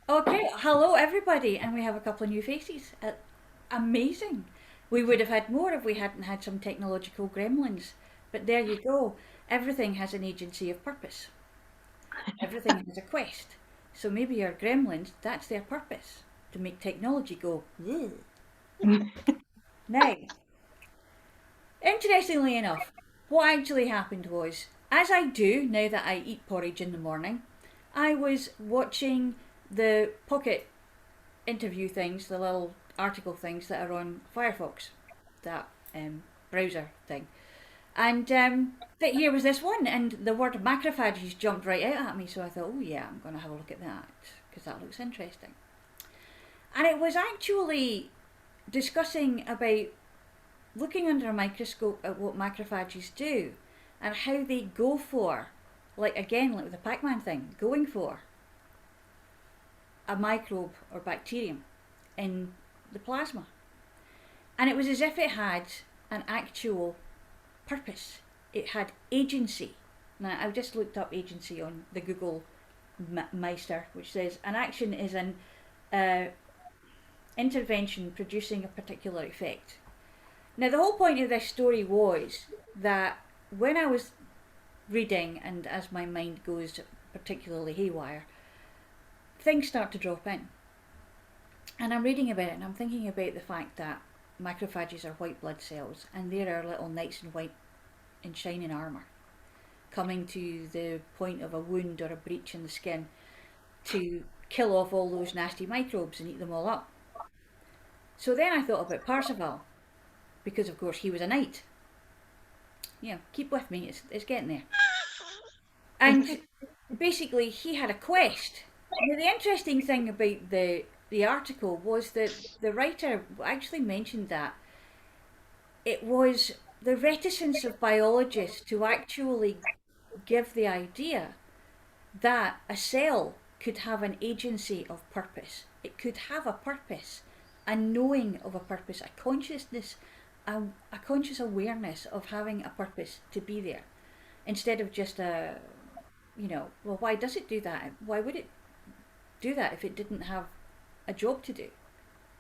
Okay, hello everybody, and we have a couple of new faces. Amazing. We would have had more if we hadn't had some technological gremlins. But there you go. Everything has an agency of purpose. Everything has a quest. So maybe your gremlins, that's their purpose, to make technology go, "Ugh." Now, interestingly enough, what actually happened was, as I do now that I eat porridge in the morning, I was watching the pocket interview things, the little article things that are on Firefox, that browser thing. And but here was this one, and the word macrophages jumped right out at me. So I thought, oh yeah, I'm going to have a look at that because that looks interesting. And it was actually discussing about looking under a microscope at what macrophages do and how they go for, like again, like with the Pac-Man thing, going for a microbe or bacterium in the plasma. And it was as if it had an actual purpose. It had agency. Now, I've just looked up agency on the Google Meister, which says an action is an uh, intervention producing a particular effect. Now, the whole point of this story was that when I was reading, and as my mind goes particularly haywire, things start to drop in. And I'm reading about it and I'm thinking about the fact that macrophages are white blood cells and they're our little knights in white in shining armour, coming to the point of a wound or a breach in the skin to kill off all those nasty microbes and eat them all up. So then I thought about Parzival, because of course he was a knight. Yeah, keep with me, it's getting there. And basically he had a quest. Now the interesting thing about the article was that the writer actually mentioned that it was the reticence of biologists to actually give the idea that a cell could have an agency of purpose. It could have a purpose, a knowing of a purpose, a consciousness, a conscious awareness of having a purpose to be there, instead of just well, why does it do that? Why would it do that if it didn't have a job to do?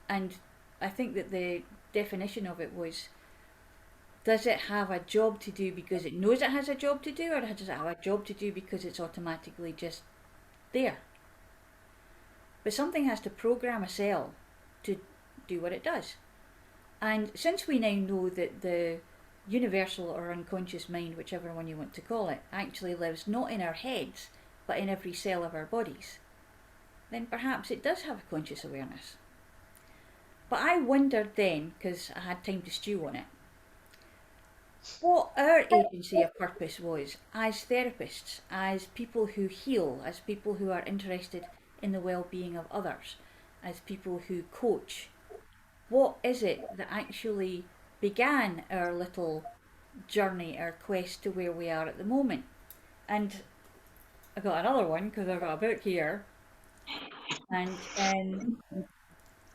And I think that the definition of it was, does it have a job to do because it knows it has a job to do, or does it have a job to do because it's automatically just there? But something has to program a cell to do what it does. And since we now know that the universal or unconscious mind, whichever one you want to call it, actually lives not in our heads but in every cell of our bodies, then perhaps it does have a conscious awareness. But I wondered then, because I had time to stew on it, what our agency of purpose was as therapists, as people who heal, as people who are interested in the well-being of others, as people who coach. What is it that actually began our little journey, our quest to where we are at the moment? And I got another one because I've got a book here, and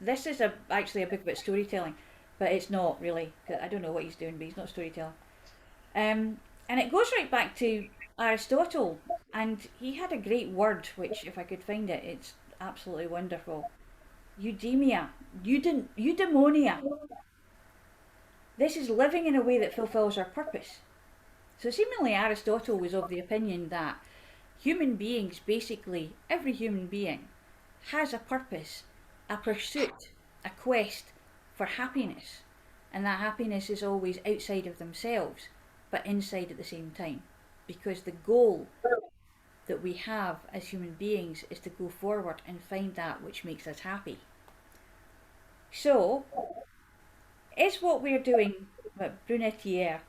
this is actually a book about storytelling, but it's not really. I don't know what he's doing, but he's not storytelling. And it goes right back to Aristotle, and he had a great word, which, if I could find it, it's absolutely wonderful. Eudaimonia, eudaimonia. This is living in a way that fulfills our purpose. So seemingly Aristotle was of the opinion that human beings, basically every human being, has a purpose, a pursuit, a quest for happiness. And that happiness is always outside of themselves, but inside at the same time. Because the goal that we have as human beings is to go forward and find that which makes us happy. So, is what we're doing at Brunetière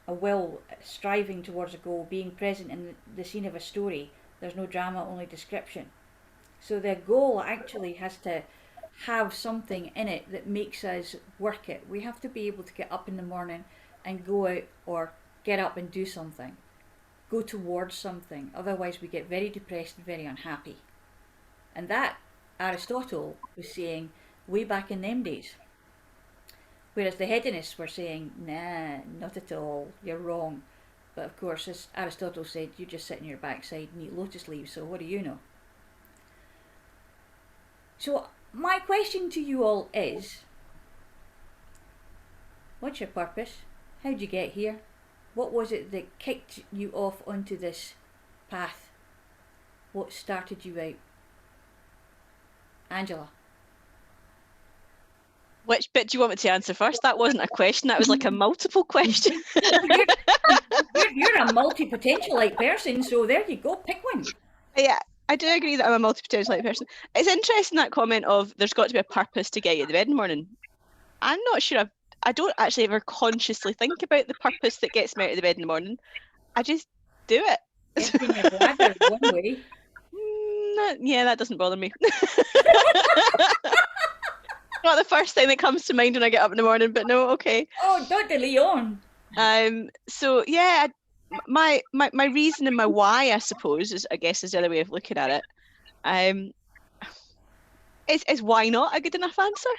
a will, striving towards a goal, being present in the scene of a story? There's no drama, only description. So the goal actually has to have something in it that makes us work it. We have to be able to get up in the morning and go out, or get up and do something, go towards something. Otherwise, we get very depressed and very unhappy. And that Aristotle was saying way back in them days. Whereas the hedonists were saying, nah, not at all, you're wrong. But of course, as Aristotle said, you just sit in your backside and eat lotus leaves, so what do you know? So my question to you all is, what's your purpose? How'd you get here? What was it that kicked you off onto this path? What started you out? Angela. Which bit do you want me to answer first? That wasn't a question, that was like a multiple question. You're a multi-potentialite person, so there you go, pick one. Yeah, I do agree that I'm a multi-potentialite person. It's interesting, that comment of there's got to be a purpose to get you out of bed in the morning. I'm not sure, I don't actually ever consciously think about the purpose that gets me out of the bed in the morning. I just do it. Emptying your bladder one way. Yeah, that doesn't bother me. Not the first thing that comes to mind when I get up in the morning, but no, okay. Oh, Dr. Leon. So yeah, my reason and my why, I suppose, is the other way of looking at it. Is why not a good enough answer?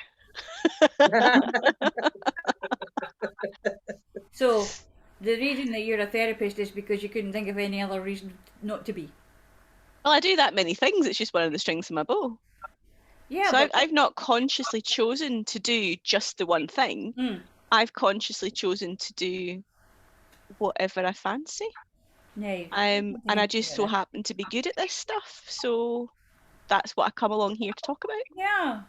So the reason that you're a therapist is because you couldn't think of any other reason not to be. Well, I do that many things. It's just one of the strings of my bow. Yeah. So I've not consciously chosen to do just the one thing. I've consciously chosen to do whatever I fancy. No. And I just so happen to be good at this stuff. So that's what I come along here to talk about. Yeah.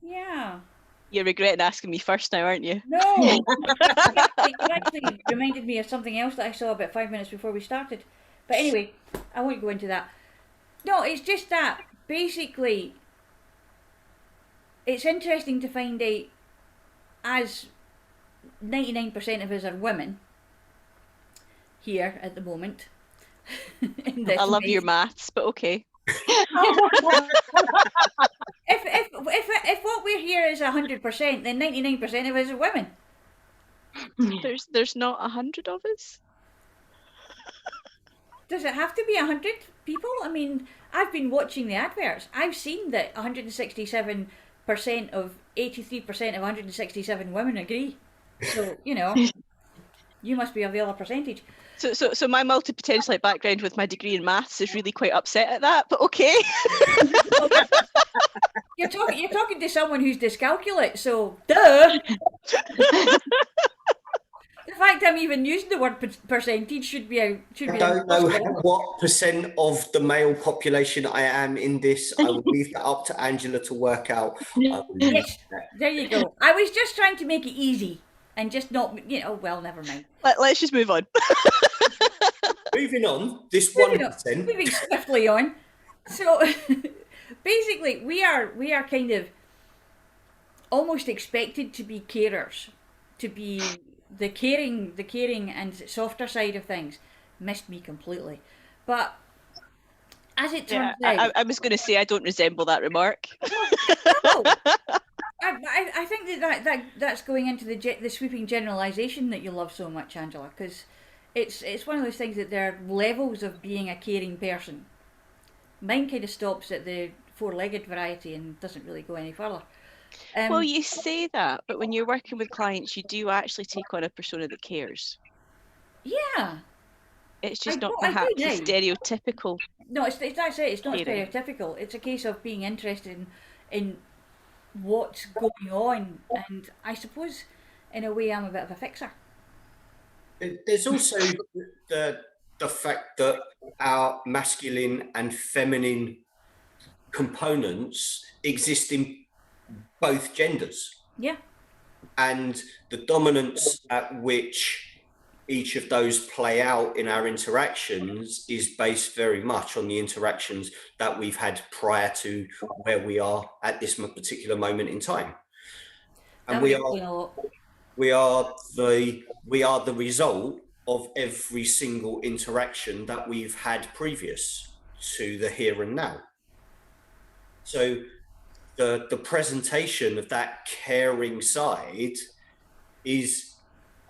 Yeah. You're regretting asking me first now, aren't you? No. You actually reminded me of something else that I saw about 5 minutes before we started. But anyway, I won't go into that. No, it's just that basically it's interesting to find out, as 99% of us are women here at the moment. I love your maths, but okay. If what we're here is 100%, then 99% of us are women. There's not 100 of us. Does it have to be 100 people? I mean, I've been watching the adverts. I've seen that 167% of 83% of 167 women agree. So, you know, you must be of the other percentage. So my multi-potentialite background with my degree in maths is really quite upset at that, but okay. You're talking to someone who's dyscalculate, so duh. The fact I'm even using the word percentage should be I don't know what percent of the male population I am in this. I will leave that up to Angela to work out. Yes, there you go. I was just trying to make it easy and just not, well, never mind. Let's just move on. Moving on, this 1%. Moving swiftly on. So basically, we are kind of almost expected to be carers, to be the caring and softer side of things. Missed me completely, but as it turns out, I was going to say I don't resemble that remark. No. I think that's going into the sweeping generalisation that you love so much, Angela, because it's one of those things that there are levels of being a caring person. Mine kind of stops at the four-legged variety and doesn't really go any further. Well, you say that, but when you're working with clients, you do actually take on a persona that cares. Yeah. It's just not perhaps a stereotypical. No, that's it. It's not stereotypical. It's a case of being interested in what's going on, and I suppose, in a way, I'm a bit of a fixer. There's also the fact that our masculine and feminine components exist in both genders. Yeah. And the dominance at which each of those play out in our interactions is based very much on the interactions that we've had prior to where we are at this particular moment in time. And we are the result of every single interaction that we've had previous to the here and now. So the presentation of that caring side is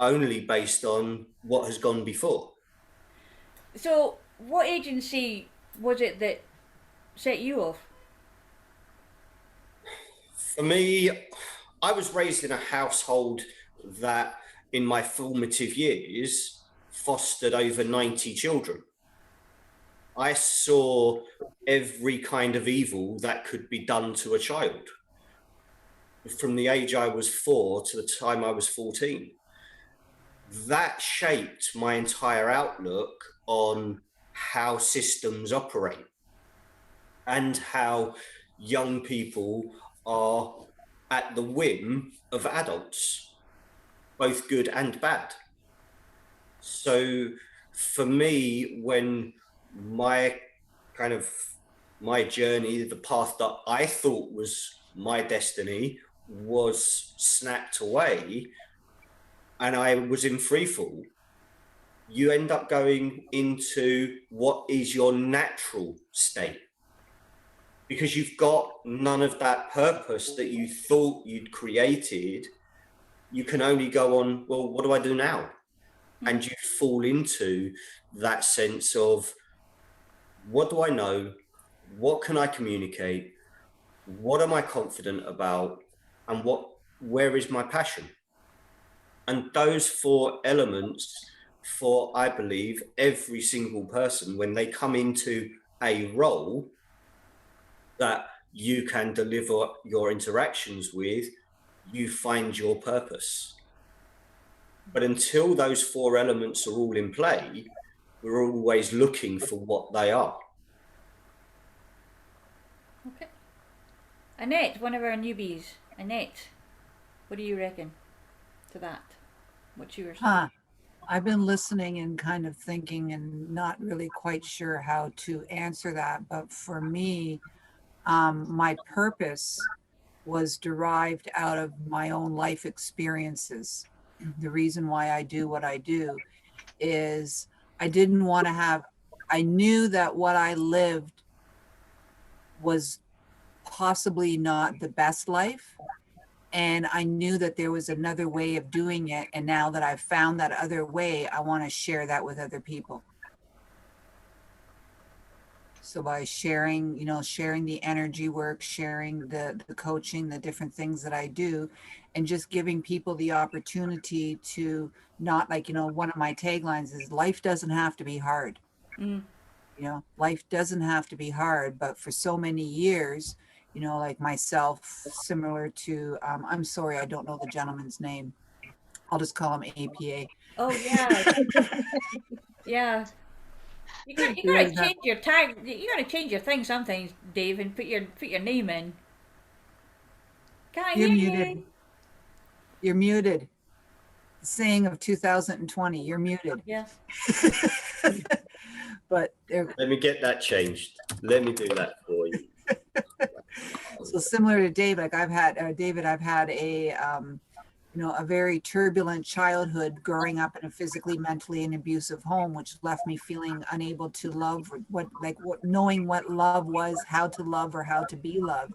only based on what has gone before. So what agency was it that set you off? For me, I was raised in a household that in my formative years fostered over 90 children. I saw every kind of evil that could be done to a child. From the age I was 4 to the time I was 14. That shaped my entire outlook on how systems operate and how young people are at the whim of adults, both good and bad. So for me, when my journey, the path that I thought was my destiny was snapped away and I was in freefall, you end up going into what is your natural state. Because you've got none of that purpose that you thought you'd created. You can only go on, well, what do I do now? And you fall into that sense of, what do I know? What can I communicate? What am I confident about? And where is my passion? And those 4 elements for, I believe, every single person, when they come into a role that you can deliver your interactions with, you find your purpose. But until those 4 elements are all in play, we're always looking for what they are. Okay. Annette, one of our newbies. Annette, what do you reckon to that? What you were saying? I've been listening and kind of thinking and not really quite sure how to answer that. But for me, my purpose was derived out of my own life experiences. The reason why I do what I do is I didn't want to have, I knew that what I lived was possibly not the best life. And I knew that there was another way of doing it. And now that I've found that other way, I want to share that with other people. So by sharing, sharing the energy work, sharing the coaching, the different things that I do, and just giving people the opportunity to not, like, one of my taglines is, life doesn't have to be hard. Life doesn't have to be hard, but for so many years, like myself, similar to, I'm sorry, I don't know the gentleman's name. I'll just call him APA. Oh, yeah. Yeah. You gotta change your tag. You gotta change your thing sometimes, Dave, and put your name in. Can't You're hear muted. you. You're muted. The saying of 2020. You're muted. Yeah. But let me get that changed. Let me do that for you. So similar to Dave, like I've had a very turbulent childhood growing up in a physically, mentally and abusive home, which left me feeling unable to love, knowing what love was, how to love or how to be loved.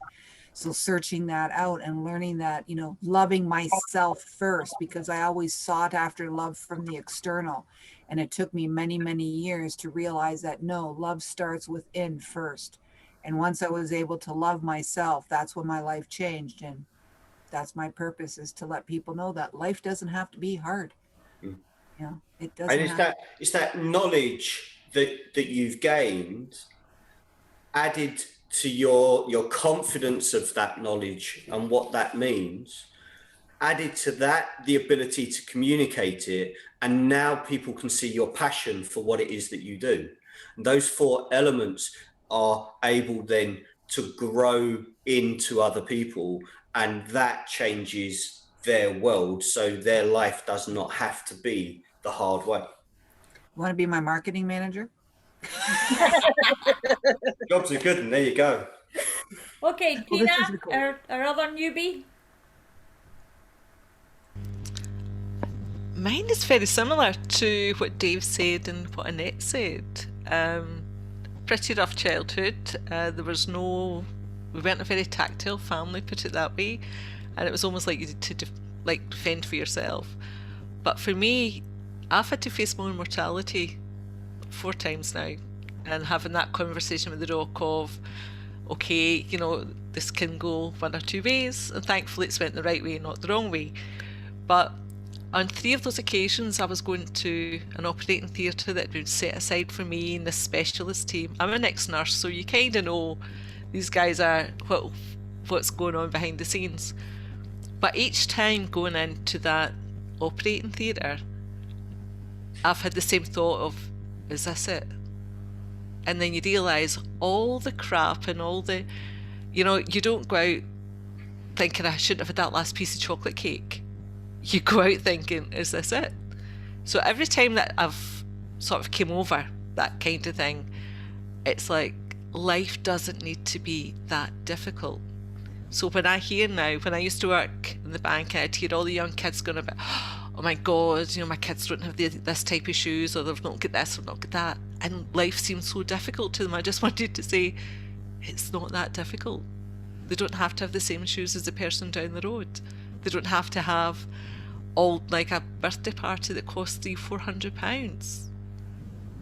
So searching that out and learning that, loving myself first, because I always sought after love from the external. And it took me many, many years to realize that no, love starts within first. And once I was able to love myself, that's when my life changed. And that's my purpose, is to let people know that life doesn't have to be hard. It doesn't. And it's that knowledge that you've gained added to your confidence of that knowledge and what that means, added to that the ability to communicate it, and now people can see your passion for what it is that you do. And those 4 elements are able then to grow into other people, and that changes their world, so their life does not have to be the hard way. Want to be my marketing manager? Jobs are good, and there you go. Okay, Tina, our other newbie. Mine is very similar to what Dave said and what Annette said. Pretty rough childhood. We weren't a very tactile family, put it that way, and it was almost like you had to defend for yourself. But for me, I've had to face my own mortality 4 times now, and having that conversation with the rock of, okay, this can go one or two ways, and thankfully it's went the right way, not the wrong way. But on 3 of those occasions, I was going to an operating theatre that had been set aside for me and the specialist team. I'm an ex-nurse, so you kind of know these guys are what's going on behind the scenes. But each time going into that operating theatre, I've had the same thought of, is this it? And then you realise all the crap and all the, you don't go out thinking I shouldn't have had that last piece of chocolate cake. You go out thinking, is this it? So every time that I've sort of came over that kind of thing, it's like life doesn't need to be that difficult. So when I hear now, when I used to work in the bank, I'd hear all the young kids going about, oh my God, my kids don't have this type of shoes, or they've not got this or not got that. And life seems so difficult to them. I just wanted to say, it's not that difficult. They don't have to have the same shoes as the person down the road. They don't have to have all like a birthday party that costs £300-400.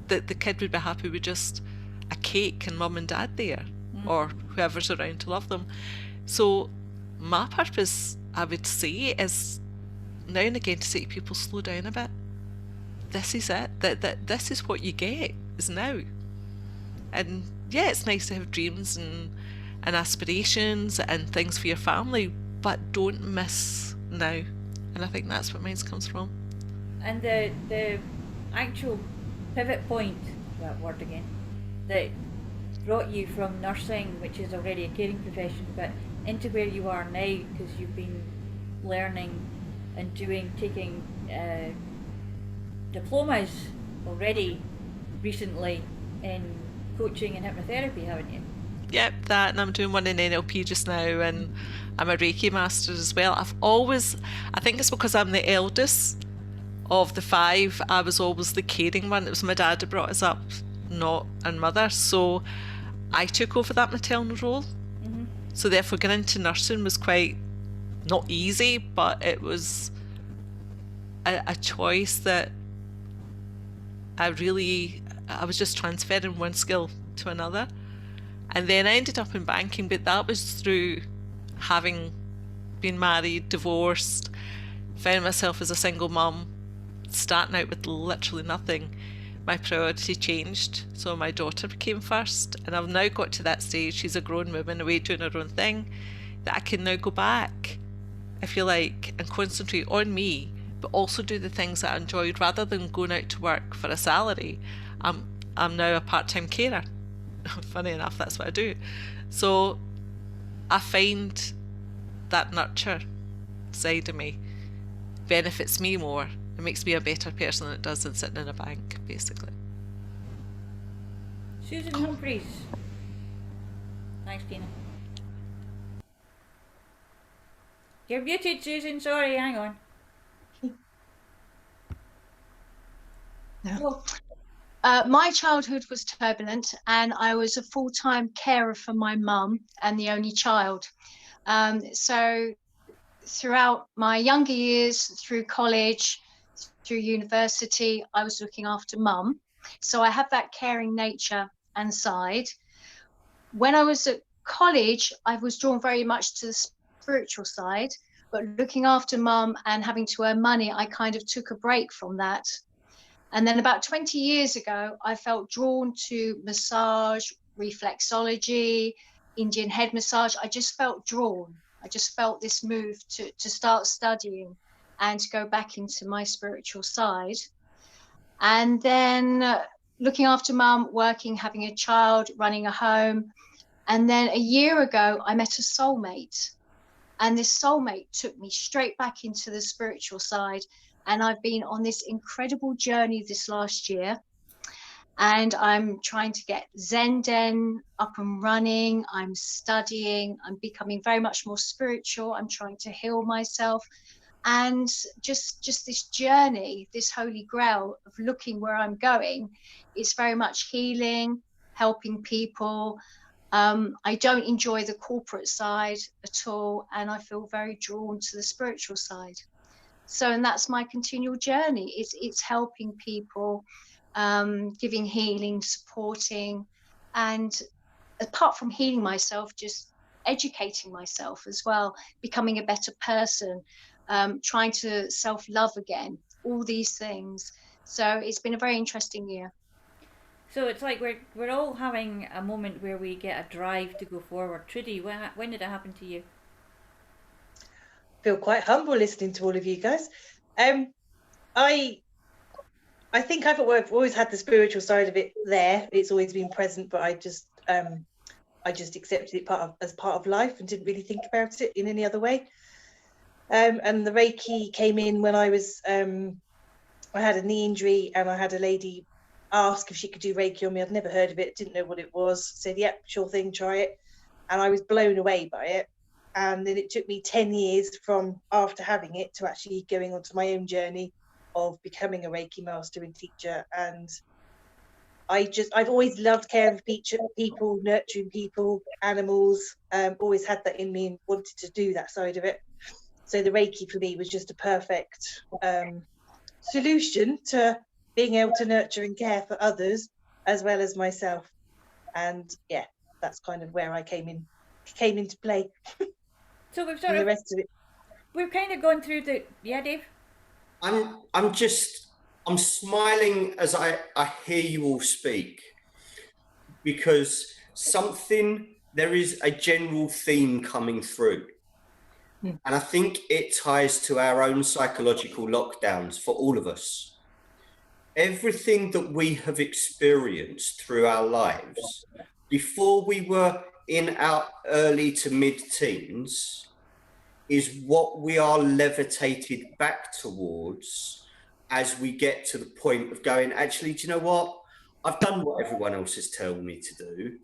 That the kid would be happy with just a cake and mum and dad there, or whoever's around to love them. So my purpose, I would say, is now and again to say to people, slow down a bit. This is it. That this is what you get, is now. And yeah, it's nice to have dreams and aspirations and things for your family, but don't miss now. And I think that's what mine comes from. And the actual pivot point, that word again, that brought you from nursing, which is already a caring profession, but into where you are now, because you've been learning and taking diplomas already recently in coaching and hypnotherapy, haven't you? Yep, that, and I'm doing one in NLP just now, and I'm a Reiki master as well. I think it's because I'm the eldest of the 5, I was always the caring one. It was my dad who brought us up, and mother, so I took over that maternal role. Mm-hmm. So therefore getting into nursing was quite not easy, but it was a choice that I was just transferring one skill to another. And then I ended up in banking, but that was through having been married, divorced, found myself as a single mum, starting out with literally nothing. My priority changed, so my daughter came first, and I've now got to that stage. She's a grown woman away doing her own thing, that I can now go back, if you like, and concentrate on me, but also do the things that I enjoyed rather than going out to work for a salary. I'm now a part-time carer. Funny enough, that's what I do. So I find that nurture side of me benefits me more. It makes me a better person than it does than sitting in a bank, basically. Susan Humphreys. Thanks, Tina. You're muted, Susan. Sorry, hang on. No. My childhood was turbulent, and I was a full-time carer for my mum and the only child. So throughout my younger years, through college, through university, I was looking after mum. So I have that caring nature and side. When I was at college, I was drawn very much to the spiritual side, but looking after mum and having to earn money, I kind of took a break from that. And then about 20 years ago, I felt drawn to massage, reflexology, Indian head massage. I just felt drawn. I just felt this move to start studying and to go back into my spiritual side. And then looking after mum, working, having a child, running a home. And then a year ago, I met a soulmate. And this soulmate took me straight back into the spiritual side. And I've been on this incredible journey this last year. And I'm trying to get Zen Den up and running. I'm studying. I'm becoming very much more spiritual. I'm trying to heal myself. And just this journey, this holy grail of looking where I'm going, it's very much healing, helping people. I don't enjoy the corporate side at all. And I feel very drawn to the spiritual side. So, and that's my continual journey. It's helping people, giving healing, supporting, and apart from healing myself, just educating myself as well, becoming a better person, trying to self-love again, all these things. So it's been a very interesting year. So it's like we're all having a moment where we get a drive to go forward. Trudi, when did it happen to you? Feel quite humble listening to all of you guys. I think I've always had the spiritual side of it there. It's always been present, but I just accepted it as part of life and didn't really think about it in any other way. And the Reiki came in when I was I had a knee injury, and I had a lady ask if she could do Reiki on me. I'd never heard of it, didn't know what it was. Said, "Yep, sure thing, try it." And I was blown away by it. And then it took me 10 years from after having it to actually going onto my own journey of becoming a Reiki master and teacher. And I've always loved caring for people, nurturing people, animals, always had that in me and wanted to do that side of it. So the Reiki for me was just a perfect solution to being able to nurture and care for others as well as myself. And yeah, that's kind of where I came into play. So we've and the rest of it. We've kind of gone through Dave. I'm smiling as I hear you all speak, because there is a general theme coming through. And I think it ties to our own psychological lockdowns for all of us. Everything that we have experienced through our lives, before we were in our early to mid-teens, is what we are levitated back towards as we get to the point of going, actually, do you know what? I've done what everyone else has told me to do.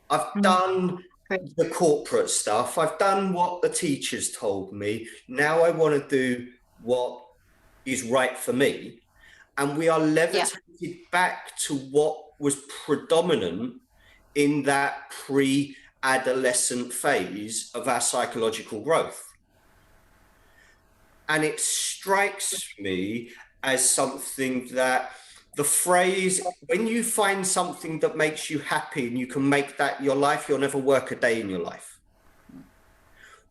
I've done the corporate stuff. I've done what the teachers told me. Now I want to do what is right for me. And we are levitated back to what was predominant in that pre-adolescent phase of our psychological growth. And it strikes me as something that the phrase, when you find something that makes you happy and you can make that your life, you'll never work a day in your life.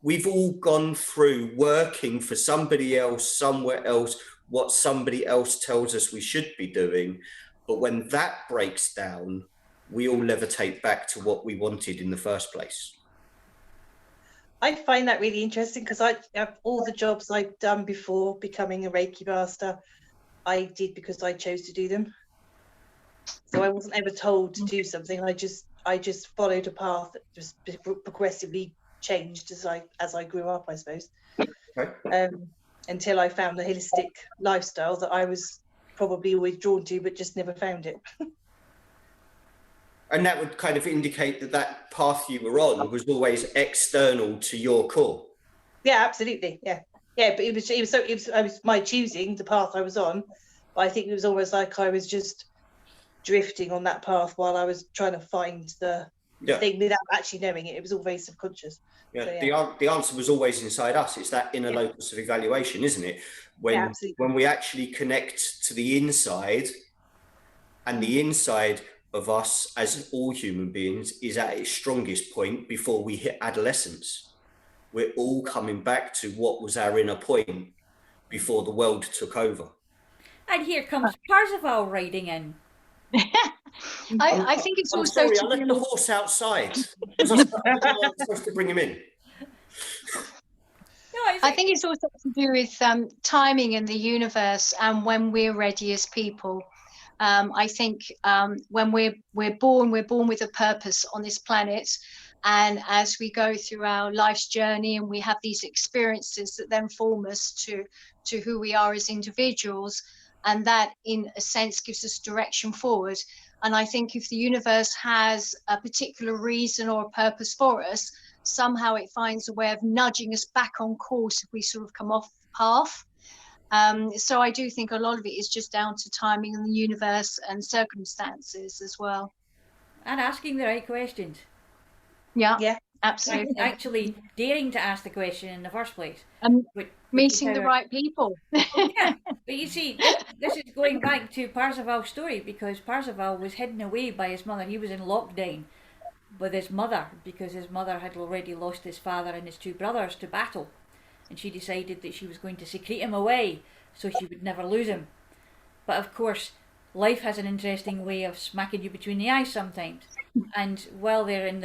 We've all gone through working for somebody else, somewhere else, what somebody else tells us we should be doing. But when that breaks down, we all levitate back to what we wanted in the first place. I find that really interesting because I have all the jobs I've done before becoming a Reiki master, I did because I chose to do them. So I wasn't ever told to do something. I just followed a path that just progressively changed as I grew up, I suppose. Okay. Until I found the holistic lifestyle that I was probably always drawn to, but just never found it. And that would kind of indicate that path you were on was always external to your core. Yeah, absolutely. Yeah. But it was my choosing the path I was on. But I think it was almost like I was just drifting on that path while I was trying to find the thing without actually knowing it. It was all very subconscious. Yeah, So, the answer was always inside us. It's that inner locus of evaluation, isn't it? When we actually connect to the inside, and the inside of us as all human beings is at its strongest point before we hit adolescence. We're all coming back to what was our inner point before the world took over. And here comes Parzival riding in. I think it's also sorry, I left the horse outside. Was I supposed to bring him in? I think it's also to do with timing in the universe and when we're ready as people. I think when we're born with a purpose on this planet, and as we go through our life's journey and we have these experiences that then form us to who we are as individuals, and that in a sense gives us direction forward. And I think if the universe has a particular reason or a purpose for us, somehow it finds a way of nudging us back on course if we sort of come off the path. So I do think a lot of it is just down to timing in the universe and circumstances as well. And asking the right questions. Yeah, absolutely. Actually daring to ask the question in the first place. Meeting the right people. Yeah, but you see, this is going back to Parzival's story, because Parzival was hidden away by his mother. He was in lockdown with his mother because his mother had already lost his father and his two brothers to battle. and she decided that she was going to secrete him away so she would never lose him. But of course, life has an interesting way of smacking you between the eyes sometimes. And while he's in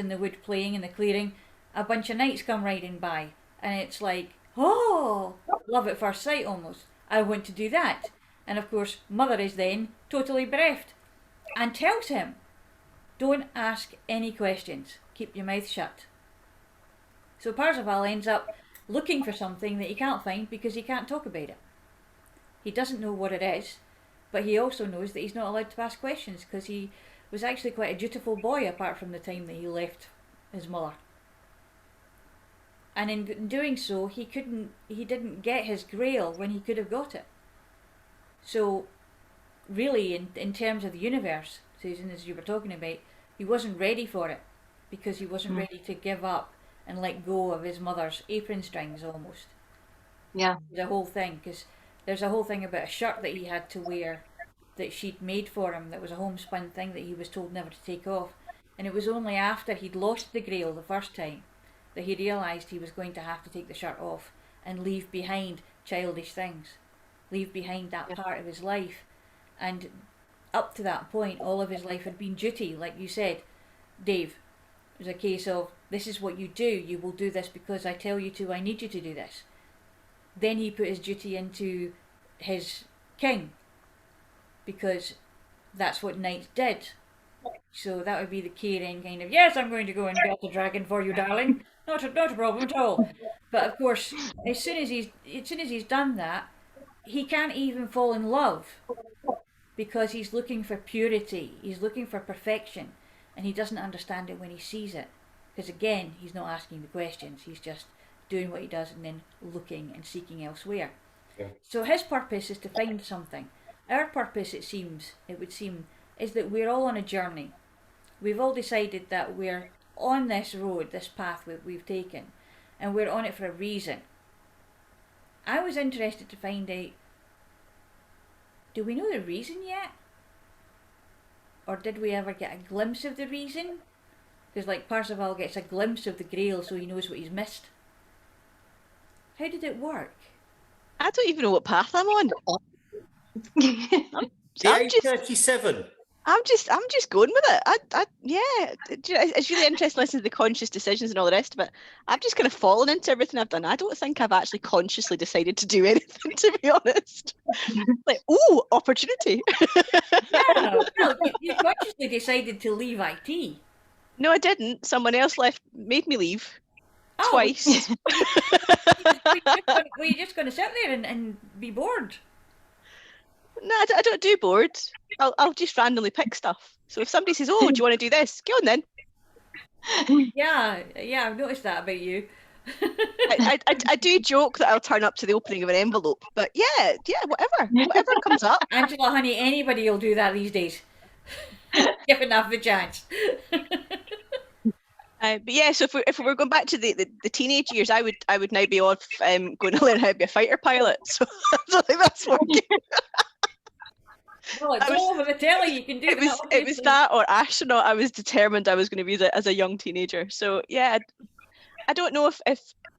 the wood playing in the clearing, a bunch of knights come riding by, and it's like, oh, love at first sight almost. I want to do that. And of course, Mother is then totally bereft and tells him, don't ask any questions. Keep your mouth shut. So Parzival ends up looking for something that he can't find because he can't talk about it. He doesn't know what it is, but he also knows that he's not allowed to ask questions because he was actually quite a dutiful boy apart from the time that he left his mother. And in doing so, he didn't get his grail when he could have got it. So really, in terms of the universe, Susan, as you were talking about, he wasn't ready for it because he wasn't ready to give up and let go of his mother's apron strings almost. Yeah. The whole thing, because there's a whole thing about a shirt that he had to wear that she'd made for him that was a homespun thing that he was told never to take off. And it was only after he'd lost the grail the first time that he realised he was going to have to take the shirt off and leave behind childish things, leave behind that part of his life. And up to that point, all of his life had been duty, like you said, Dave. It was a case of, this is what you do, you will do this because I tell you to, I need you to do this. Then he put his duty into his king, because that's what knights did. So that would be the caring kind of, yes, I'm going to go and get the dragon for you, darling. Not a problem at all. But of course, as soon as he's done that, he can't even fall in love because he's looking for purity. He's looking for perfection, and he doesn't understand it when he sees it. Because again, he's not asking the questions. He's just doing what he does and then looking and seeking elsewhere. Yeah. So his purpose is to find something. Our purpose, it would seem, is that we're all on a journey. We've all decided that we're on this road, this path we've taken, and we're on it for a reason. I was interested to find out, do we know the reason yet? Or did we ever get a glimpse of the reason? Because like Parzival gets a glimpse of the Grail so he knows what he's missed. How did it work? I don't even know what path I'm on. The age 37. I'm just going with it. It's really interesting listening to the conscious decisions and all the rest of it. I've just kind of fallen into everything I've done. I don't think I've actually consciously decided to do anything, to be honest. Like, ooh, opportunity. Yeah, well, you consciously decided to leave IT. No, I didn't. Someone else made me leave. Oh, Twice. Were you just going to sit there and be bored? No, I don't do boards. I'll just randomly pick stuff. So if somebody says, "Oh, do you want to do this?" Go on then. Yeah, I've noticed that about you. I do joke that I'll turn up to the opening of an envelope, but yeah, whatever comes up. Angela, honey, anybody will do that these days. Give enough the chance. But yeah, so if we were going back to the teenage years, I would now be off going to learn how to be a fighter pilot. So I don't think that's working. Well, it's all over the telly. You can do it was that or astronaut. I was determined I was going to be as a young teenager. So yeah, I don't know if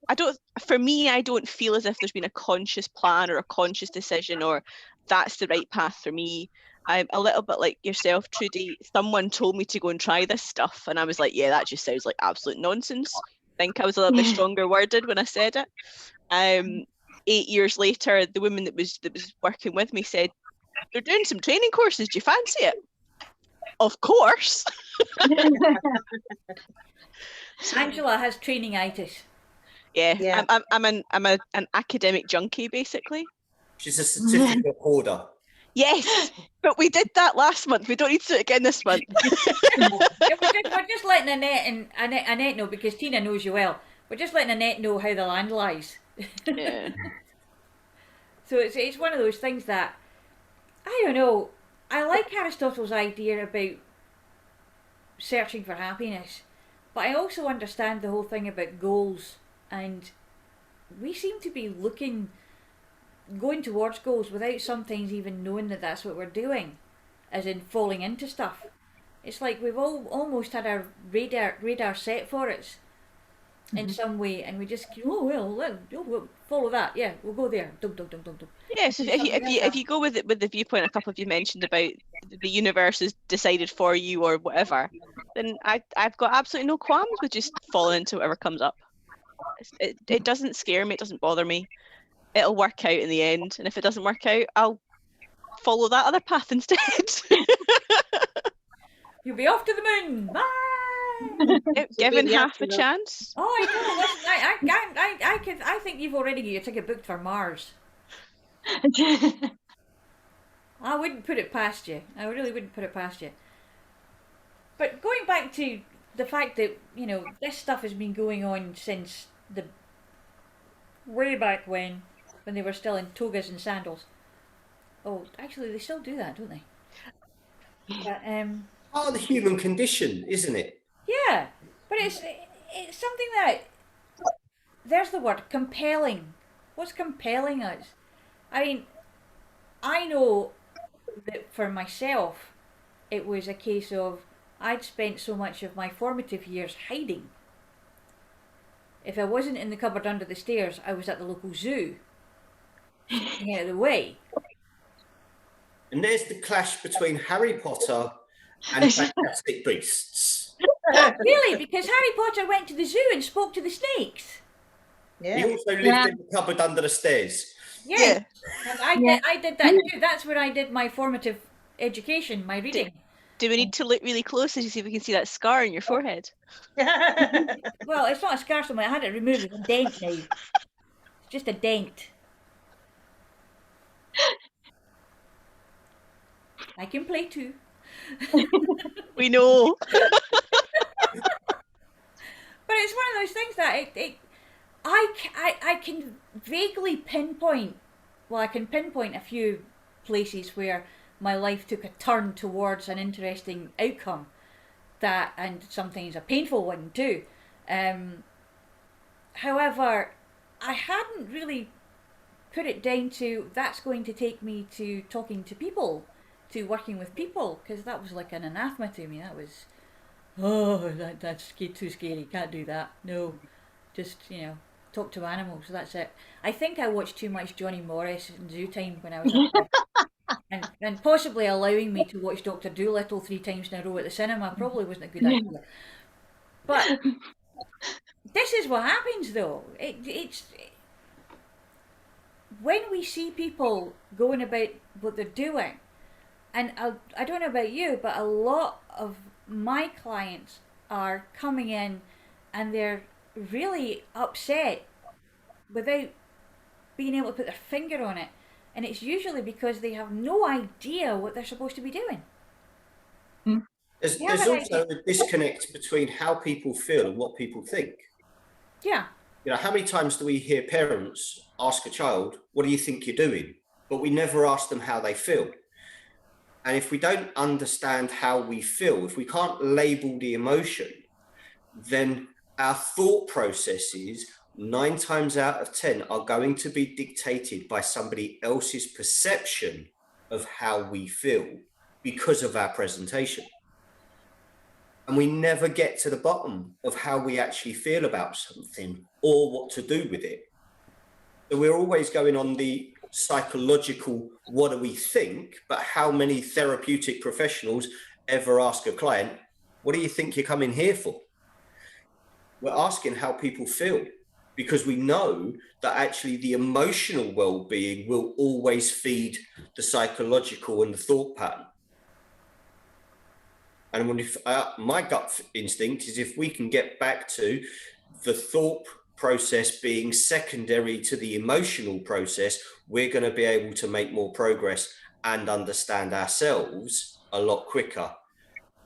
I don't. For me, I don't feel as if there's been a conscious plan or a conscious decision or that's the right path for me. I'm a little bit like yourself, Trudi. Someone told me to go and try this stuff, and I was like, yeah, that just sounds like absolute nonsense. I think I was a little bit stronger worded when I said it. 8 years later, the woman that was working with me said, "They're doing some training courses. Do you fancy it?" Of course. Angela has training-itis. Yeah. I'm an academic junkie, basically. She's a certificate hoarder. Yes, but we did that last month. We don't need to do it again this month. We're just letting Annette know, because Tina knows you well. We're just letting Annette know how the land lies. Yeah. So it's one of those things that, I don't know, I like Aristotle's idea about searching for happiness, but I also understand the whole thing about goals, and we seem to be going towards goals without sometimes even knowing that that's what we're doing, as in falling into stuff. It's like we've all almost had our radar set for us, in some way, and we just we'll follow that. Yeah, we'll go there. Dum, dum, dum, dum, dum. Yes, if you go with the viewpoint a couple of you mentioned about the universe is decided for you or whatever, then I've got absolutely no qualms with just falling into whatever comes up. It doesn't scare me. It doesn't bother me. It'll work out in the end, and if it doesn't work out, I'll follow that other path instead. You'll be off to the moon. Bye. Given half a chance. Oh, I know. Listen, I think you've already got your ticket booked for Mars. I wouldn't put it past you. I really wouldn't put it past you. But going back to the fact that, you know, this stuff has been going on since the way back when they were still in togas and sandals. Oh, actually, they still do that, don't they? But, part of the human condition, isn't it? yeah, but it's something that, there's the word, compelling. What's compelling us? I mean, I know that for myself, it was a case of I'd spent so much of my formative years hiding. If I wasn't in the cupboard under the stairs, I was at the local zoo, staying out of the way. And there's the clash between Harry Potter and Fantastic Beasts. Really, because Harry Potter went to the zoo and spoke to the snakes. Yeah. He also lived in the cupboard under the stairs. Yeah. And I did that too. That's where I did my formative education, my reading. Do we need to look really closely to see if we can see that scar on your forehead? Well, it's not a scar so much. I had it removed. It's a dent now. It's just a dent. I can play too. We know. But it's one of those things that I can vaguely pinpoint. Well, I can pinpoint a few places where my life took a turn towards an interesting outcome. That, and sometimes a painful one too. However, I hadn't really put it down to that's going to take me to talking to people, to working with people, because that was like an anathema to me. That was, that's too scary, can't do that. No, just, you know, talk to animals, that's it. I think I watched too much Johnny Morris in Zoo Time when I was and possibly allowing me to watch Dr. Dolittle 3 times in a row at the cinema probably wasn't a good idea. But this is what happens though. It's when we see people going about what they're doing, and I don't know about you, but a lot of my clients are coming in and they're really upset without being able to put their finger on it. And it's usually because they have no idea what they're supposed to be doing. There's also a disconnect between how people feel and what people think. Yeah. You know, how many times do we hear parents ask a child, what do you think you're doing? But we never ask them how they feel. And if we don't understand how we feel, if we can't label the emotion, then our thought processes 9 times out of 10 are going to be dictated by somebody else's perception of how we feel because of our presentation. And we never get to the bottom of how we actually feel about something or what to do with it. So we're always going on the psychological, what do we think? But how many therapeutic professionals ever ask a client, what do you think you're coming here for? We're asking how people feel, because we know that actually the emotional well-being will always feed the psychological and the thought pattern. And when my gut instinct is if we can get back to the thought process being secondary to the emotional process, we're going to be able to make more progress and understand ourselves a lot quicker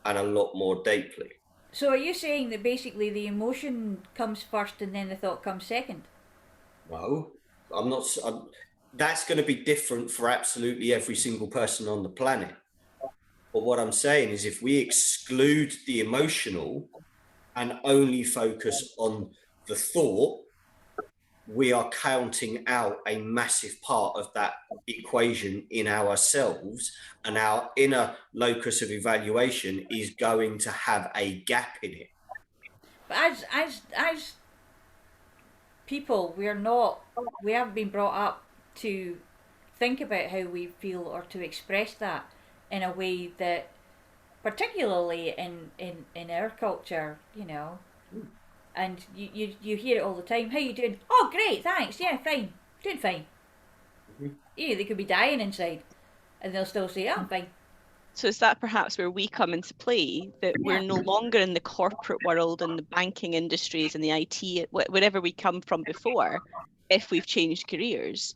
and a lot more deeply. So are you saying that basically the emotion comes first and then the thought comes second? No, I'm not. That's going to be different for absolutely every single person on the planet. But what I'm saying is if we exclude the emotional and only focus on the thought, we are counting out a massive part of that equation in ourselves, and our inner locus of evaluation is going to have a gap in it. But as people, we haven't been brought up to think about how we feel or to express that in a way that, particularly in our culture, and you hear it all the time. How you doing? Oh, great, thanks. Yeah, fine. Doing fine. They could be dying inside, and they'll still say, "Oh, I'm fine." So is that perhaps where we come into play, that we're no longer in the corporate world and the banking industries and the IT, wherever we come from before, if we've changed careers,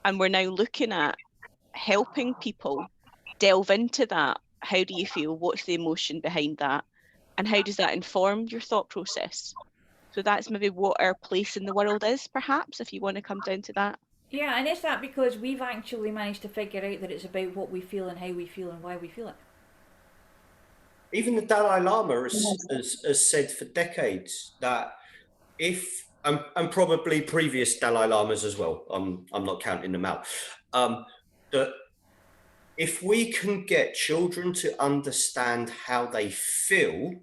and we're now looking at helping people delve into that. How do you feel? What's the emotion behind that? And how does that inform your thought process? So that's maybe what our place in the world is, perhaps, if you want to come down to that. Yeah, and is that because we've actually managed to figure out that it's about what we feel and how we feel and why we feel it? Even the Dalai Lama has said for decades that if, and probably previous Dalai Lamas as well, I'm not counting them out, that if we can get children to understand how they feel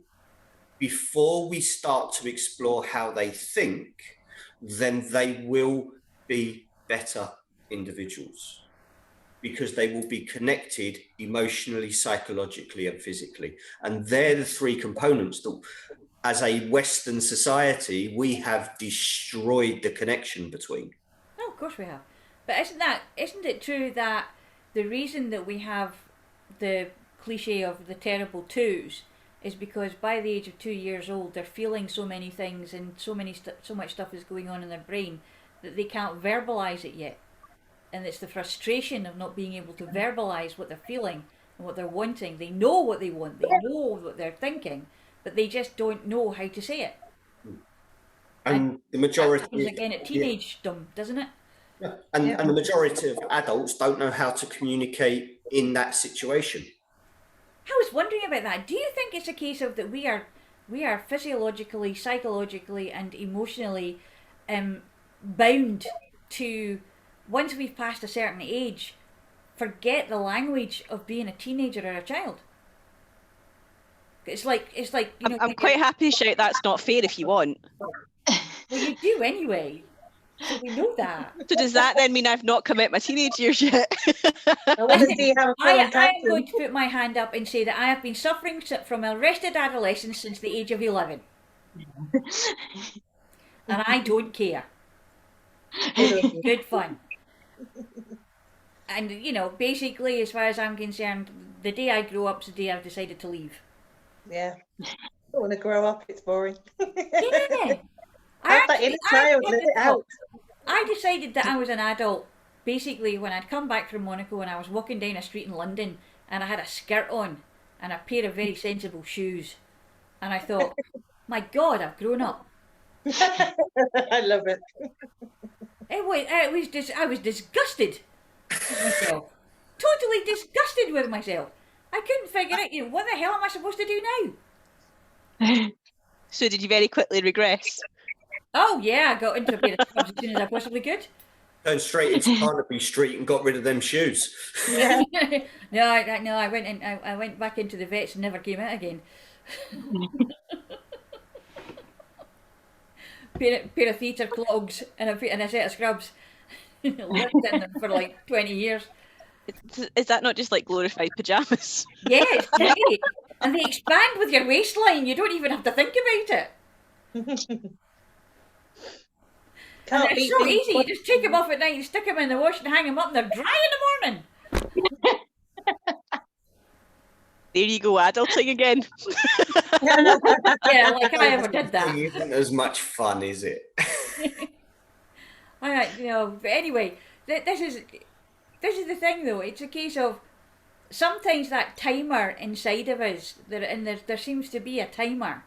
before we start to explore how they think, then they will be better individuals, because they will be connected emotionally, psychologically, and physically. And they're the three components that, as a Western society, we have destroyed the connection between. No, of course we have. But isn't it true that the reason that we have the cliche of the terrible twos is because by the age of 2 years old, they're feeling so many things and so much stuff is going on in their brain that they can't verbalize it yet. And it's the frustration of not being able to verbalize what they're feeling and what they're wanting. They know what they want, they know what they're thinking, but they just don't know how to say it. And the majority... That comes again at teenagedom, doesn't it? Yeah. And the majority of adults don't know how to communicate in that situation. I was wondering about that. Do you think it's a case of that we are physiologically, psychologically, and emotionally bound to, once we've passed a certain age, forget the language of being a teenager or a child? It's like I'm quite happy to shout that's not fair if you want. Well, you do anyway. So we know that. So does that then mean I've not come out my teenage years yet? I want to see how I am going to put my hand up and say that I have been suffering from arrested adolescence since the age of 11. And I don't care. Good fun. And, basically, as far as I'm concerned, the day I grow up is the day I've decided to leave. Yeah. I don't want to grow up, it's boring. Yeah. Have that inner child, let it out. I decided that I was an adult basically when I'd come back from Monaco and I was walking down a street in London and I had a skirt on and a pair of very sensible shoes. And I thought, my God, I've grown up. I love it. I was disgusted with myself. Totally disgusted with myself. I couldn't figure out, what the hell am I supposed to do now? So did you very quickly regress? Oh yeah, I got into a pair of scrubs as soon as I possibly could. Going straight into Carnaby Street and got rid of them shoes. Yeah. No, I went back into the vets and never came out again. pair of theatre clogs and a set of scrubs. Lived in them for like 20 years. Is that not just like glorified pyjamas? Yeah, it's great. And they expand with your waistline. You don't even have to think about it. And they're so easy. You just take them off at night and stick them in the wash and hang them up and they're dry in the morning. There you go, adulting again. Yeah, like I ever did that. It isn't as much fun, is it? But anyway, this is the thing though. It's a case of sometimes that timer inside of us, there seems to be a timer,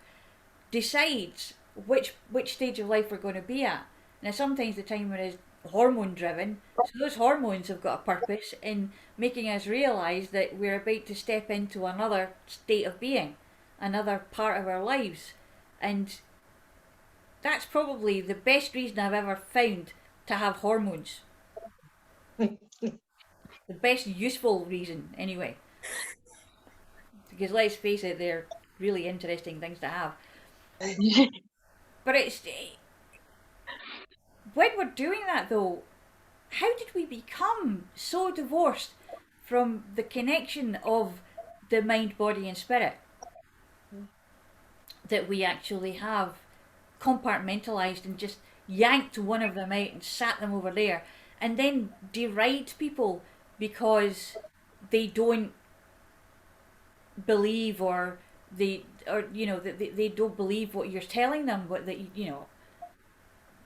decides which stage of life we're going to be at. Now sometimes the timer is hormone driven, so those hormones have got a purpose in making us realise that we're about to step into another state of being, another part of our lives. And that's probably the best reason I've ever found to have hormones. The best useful reason, anyway. Because let's face it, they're really interesting things to have. But when we're doing that though, how did we become so divorced from the connection of the mind, body, and spirit that we actually have compartmentalized and just yanked one of them out and sat them over there, and then deride people because they don't believe, or they don't believe what you're telling them, what that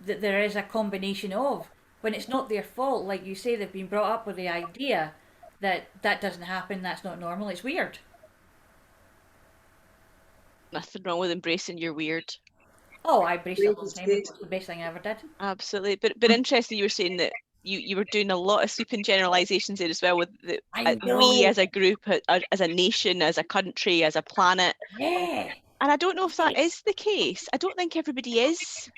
that there is a combination of, when it's not their fault. Like you say, they've been brought up with the idea that that doesn't happen, that's not normal, it's weird. Nothing wrong with embracing your weird. Oh, I embraced it a long Weird is time good. ago. It's the best thing I ever did. Absolutely. But interesting, you were saying that you were doing a lot of sweeping generalizations there as well, with I we know. as a group, as a nation, as a country, as a planet. Yeah. And I don't know if that is the case. I don't think everybody is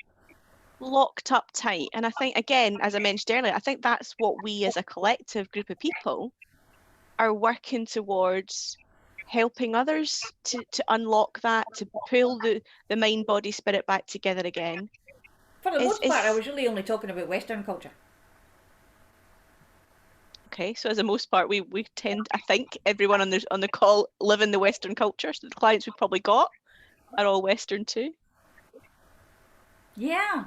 locked up tight. And I think, again, as I mentioned earlier, I think that's what we as a collective group of people are working towards, helping others to unlock that, to pull the mind, body, spirit back together again. For the most part, I was really only talking about Western culture. Okay, so as a most part, we tend, I think everyone on the call live in the Western culture. So the clients we've probably got are all Western too. Yeah.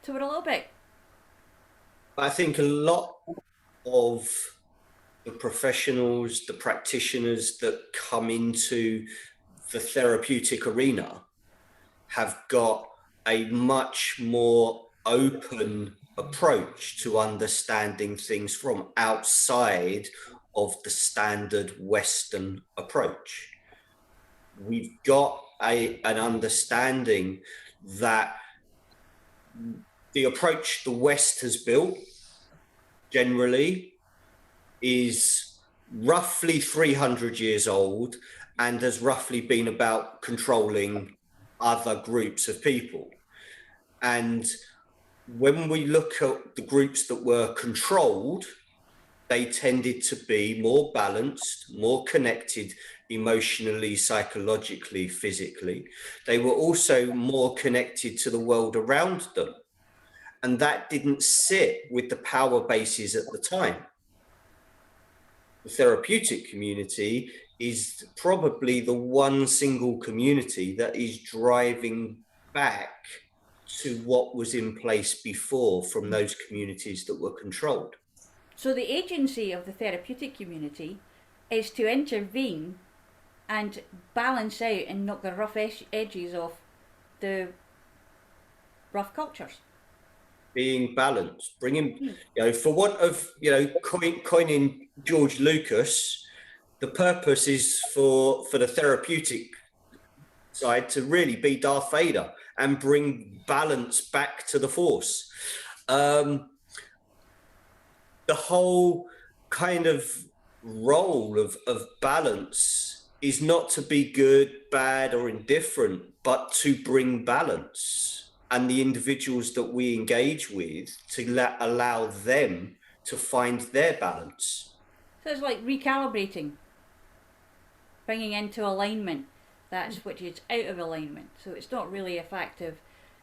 So we're a little bit. I think a lot of the professionals, the practitioners that come into the therapeutic arena have got a much more open approach to understanding things from outside of the standard Western approach. We've got an understanding that the approach the West has built generally is roughly 300 years old and has roughly been about controlling other groups of people. And when we look at the groups that were controlled, they tended to be more balanced, more connected emotionally, psychologically, physically. They were also more connected to the world around them. And that didn't sit with the power bases at the time. The therapeutic community is probably the one single community that is driving back to what was in place before from those communities that were controlled. So the agency of the therapeutic community is to intervene and balance out and knock the rough edges off the rough cultures. Being balanced, bringing, for want of, coining George Lucas, the purpose is for the therapeutic side to really be Darth Vader and bring balance back to the Force. The whole kind of role of balance is not to be good, bad, or indifferent, but to bring balance. And the individuals that we engage with to allow them to find their balance. So it's like recalibrating, bringing into alignment that's which is out of alignment. So it's not really a fact of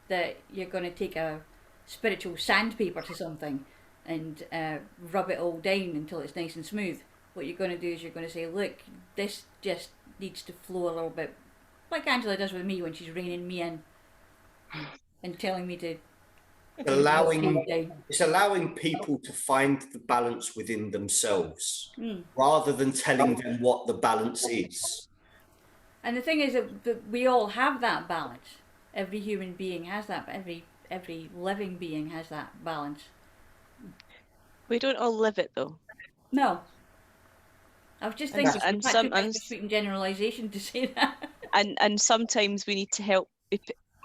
that you're going to take a spiritual sandpaper to something and rub it all down until it's nice and smooth. What you're going to do is you're going to say, look, this just needs to flow a little bit, like Angela does with me when she's reining me in and telling me to it's allowing people to find the balance within themselves rather than telling them what the balance is. And the thing is that we all have that balance. Every human being has that. Every living being has that balance. We don't all live it though. No. I was just thinking sweeping generalisation to say that. And sometimes we need to help.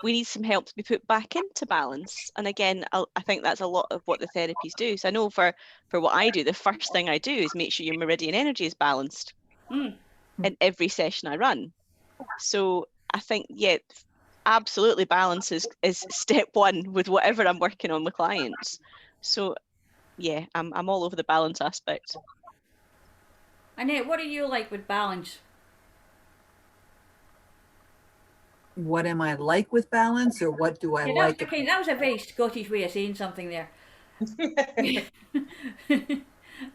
We need some help to be put back into balance. And again, I think that's a lot of what the therapies do. So I know for what I do, the first thing I do is make sure your meridian energy is balanced in every session I run. So I think, absolutely balance is step one with whatever I'm working on with clients. So yeah, I'm all over the balance aspect. Annette, what are you like with balance? what am I like with balance, or what do I Yeah, like? that was a very Scottish way of saying something there.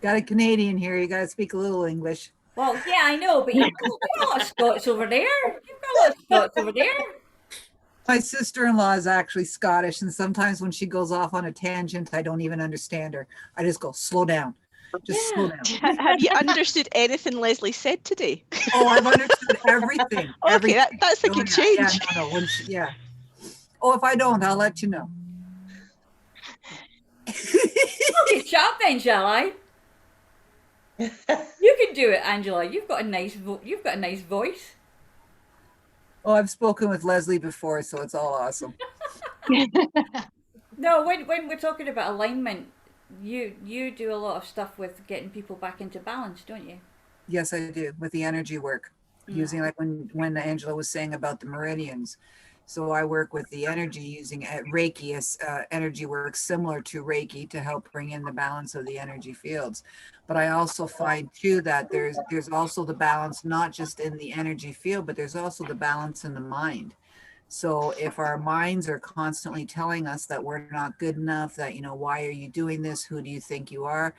Got a Canadian here. You got to speak a little English. Well, yeah, I know, but you've got a lot of Scots over there. You've got a lot of Scots over there. My sister-in-law is actually Scottish, and sometimes when she goes off on a tangent, I don't even understand her. I just go, slow down. Just slow down. Have you understood anything Leslie said today? Oh, I've understood everything. Okay, everything. that's a Oh, good yeah, change. Yeah, no. Yeah. Oh, if I don't, I'll let you know. Okay, shut up then, shall I? You can do it, Angela. You've got a nice voice. Oh, I've spoken with Leslie before, so it's all awesome. No, when we're talking about alignment, you do a lot of stuff with getting people back into balance, don't you? Yes, I do, with the energy work, using like when Angela was saying about the meridians. So I work with the energy using Reiki as energy work similar to Reiki to help bring in the balance of the energy fields. But I also find too that there's also the balance not just in the energy field, but there's also the balance in the mind. So if our minds are constantly telling us that we're not good enough, that, why are you doing this? Who do you think you are?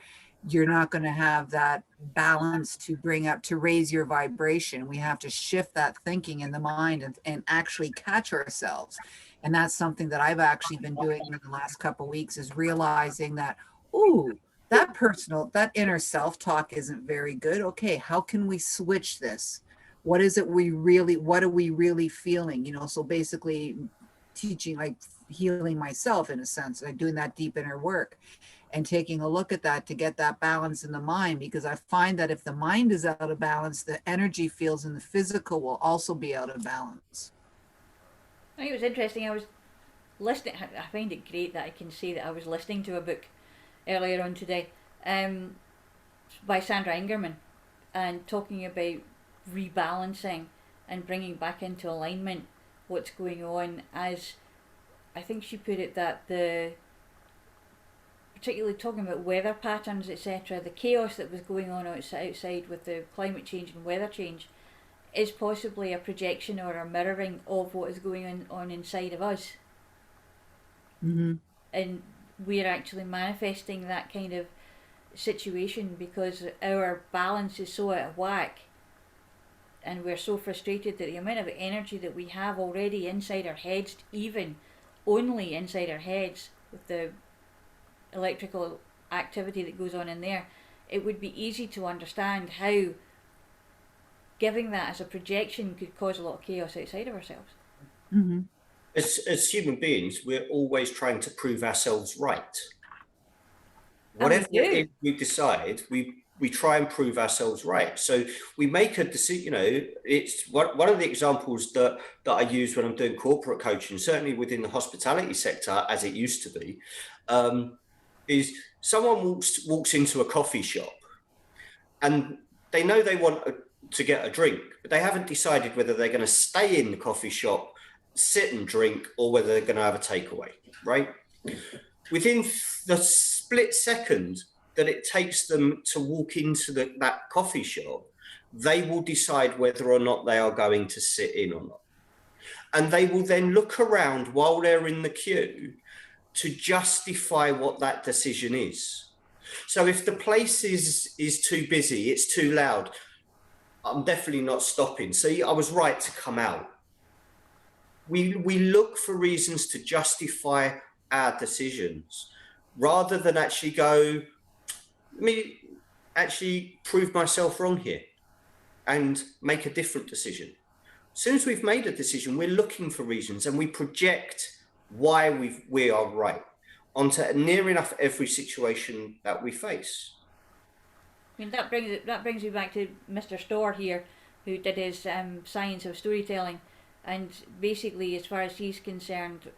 You're not going to have that balance to bring up, to raise your vibration. We have to shift that thinking in the mind and actually catch ourselves. And that's something that I've actually been doing in the last couple of weeks, is realizing that, ooh, that inner self-talk isn't very good. Okay, how can we switch this? What are we really feeling? So basically teaching, like healing myself in a sense, like doing that deep inner work and taking a look at that to get that balance in the mind, because I find that if the mind is out of balance, the energy fields in the physical will also be out of balance. I think it was interesting. I was listening. I find it great that I can say that I was listening to a book earlier on today by Sandra Ingerman, and talking about rebalancing and bringing back into alignment what's going on, as I think she put it, that particularly talking about weather patterns, etc., the chaos that was going on outside with the climate change and weather change is possibly a projection or a mirroring of what is going on inside of us. Mm-hmm. And we're actually manifesting that kind of situation because our balance is so out of whack, and we're so frustrated that the amount of energy that we have already inside our heads, even only inside our heads, with the electrical activity that goes on in there, it would be easy to understand how giving that as a projection could cause a lot of chaos outside of ourselves. Mm-hmm. As human beings, we're always trying to prove ourselves right. Whatever it is we decide, we try and prove ourselves right. So we make a decision. It's one of the examples that I use when I'm doing corporate coaching, certainly within the hospitality sector, as it used to be, is someone walks into a coffee shop and they know they want to get a drink, but they haven't decided whether they're going to stay in the coffee shop, sit and drink, or whether they're going to have a takeaway, right? Within the split second that it takes them to walk into that coffee shop, they will decide whether or not they are going to sit in or not. And they will then look around while they're in the queue to justify what that decision is. So if the place is too busy, it's too loud, I'm definitely not stopping. See, I was right to come out. We look for reasons to justify our decisions rather than actually go, let me actually prove myself wrong here and make a different decision. As soon as we've made a decision, we're looking for reasons and we project why we are right onto near enough every situation that we face. I mean, that brings me back to Mr. Storr here, who did his science of storytelling, and basically, as far as he's concerned,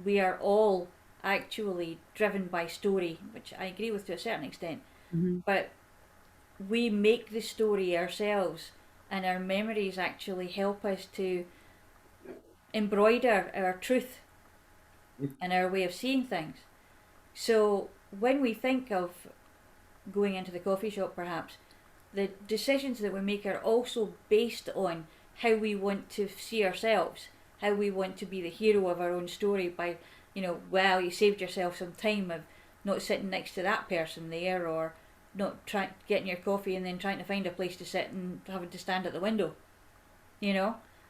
we are all actually driven by story, which I agree with to a certain extent. Mm-hmm. But we make the story ourselves, and our memories actually help us to embroider our truth and our way of seeing things. So when we think of going into the coffee shop, perhaps, the decisions that we make are also based on how we want to see ourselves how we want to be the hero of our own story by, well, you saved yourself some time of not sitting next to that person there, or not getting your coffee and then trying to find a place to sit and having to stand at the window,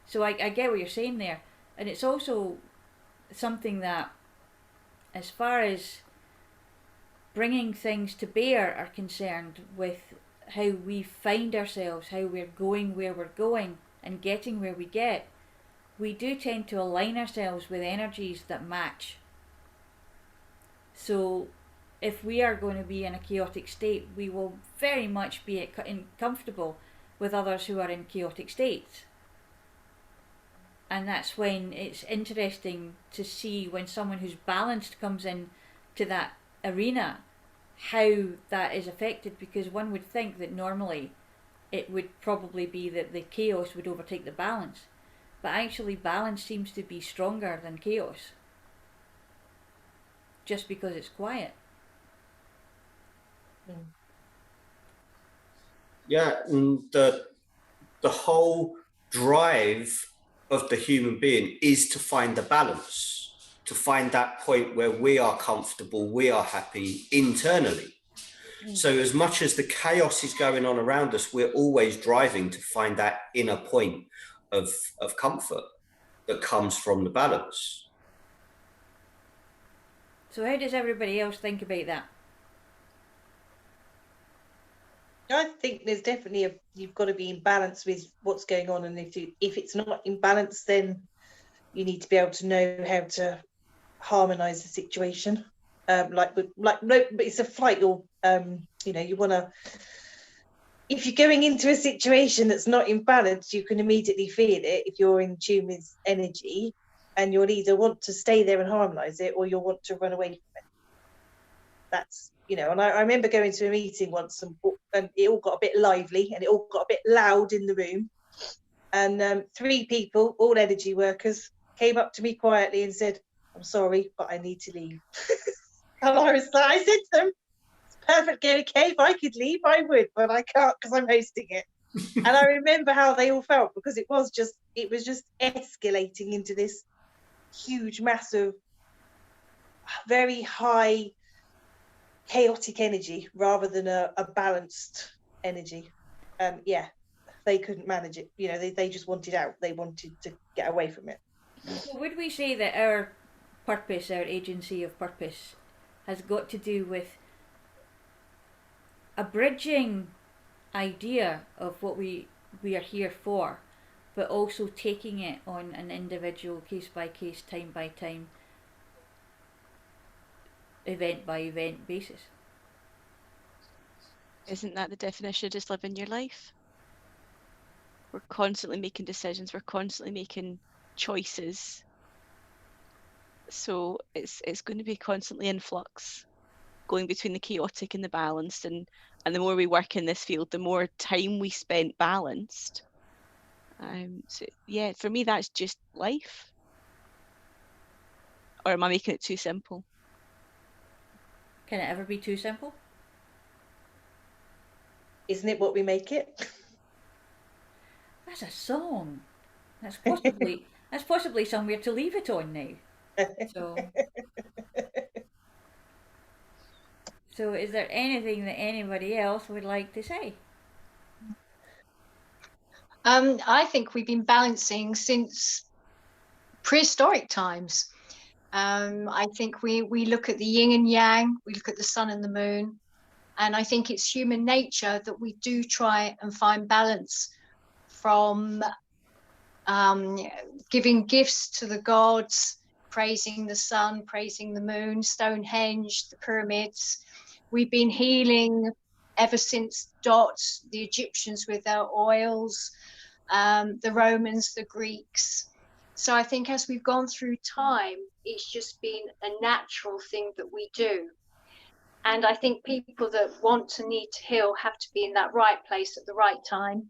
So I get what you're saying there. And it's also something that, as far as bringing things to bear are concerned, with how we find ourselves, how we're going where we're going and getting where we get, we do tend to align ourselves with energies that match. So if we are going to be in a chaotic state, we will very much be comfortable with others who are in chaotic states. And that's when it's interesting to see when someone who's balanced comes in to that arena, how that is affected, because one would think that normally it would probably be that the chaos would overtake the balance. But actually balance seems to be stronger than chaos, just because it's quiet. Yeah, and the whole drive of the human being is to find the balance, to find that point where we are comfortable, we are happy internally. So as much as the chaos is going on around us, we're always driving to find that inner point of comfort that comes from the balance. So how does everybody else think about that? I think there's definitely you've got to be in balance with what's going on, and if it's not in balance, then you need to be able to know how to harmonize the situation. But it's a fight, or you want to. If you're going into a situation that's not in balance, you can immediately feel it if you're in tune with energy, and you'll either want to stay there and harmonize it, or you'll want to run away from it. That's, and I remember going to a meeting once, and it all got a bit lively and it all got a bit loud in the room. And 3 people, all energy workers, came up to me quietly and said, "I'm sorry, but I need to leave." And I said to them, "It's perfectly okay. If I could leave, I would, but I can't because I'm hosting it." And I remember how they all felt, because it was just escalating into this huge, massive, very high chaotic energy rather than a balanced energy. They couldn't manage it. They just wanted out. They wanted to get away from it. So would we say that our purpose, our agency of purpose, has got to do with a bridging idea of what we are here for, but also taking it on an individual, case by case, time by time, event by event basis? Isn't that the definition of just living your life? We're constantly making decisions, we're constantly making choices. So it's going to be constantly in flux, going between the chaotic and the balanced, and the more we work in this field, the more time we spent balanced. So yeah, for me that's just life. Or am I making it too simple? Can it ever be too simple? Isn't it what we make it? That's a song. That's possibly somewhere to leave it on now. So is there anything that anybody else would like to say? I think we've been balancing since prehistoric times. I think we look at the yin and yang, we look at the sun and the moon, and I think it's human nature that we do try and find balance, from giving gifts to the gods, praising the sun, praising the moon, Stonehenge, the pyramids. We've been healing ever since Dot, the Egyptians with their oils, the Romans, the Greeks. So I think as we've gone through time, it's just been a natural thing that we do. And I think people that want to need to heal have to be in that right place at the right time.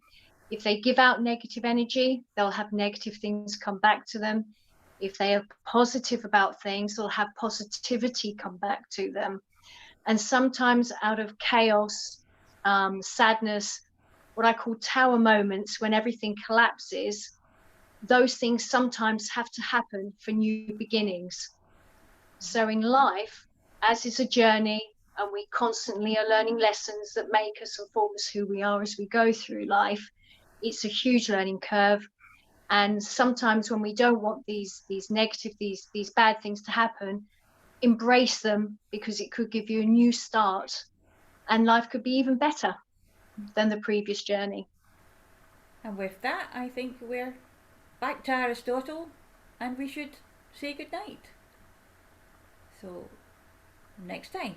If they give out negative energy, they'll have negative things come back to them. If they are positive about things, they'll have positivity come back to them. And sometimes out of chaos, sadness, what I call tower moments, when everything collapses, those things sometimes have to happen for new beginnings. So in life, as it's a journey, and we constantly are learning lessons that make us and form us who we are as we go through life, it's a huge learning curve. And sometimes when we don't want these negative, these bad things to happen, embrace them, because it could give you a new start, and life could be even better than the previous journey. And with that, I think we're back to Aristotle, and we should say good night. So, next time.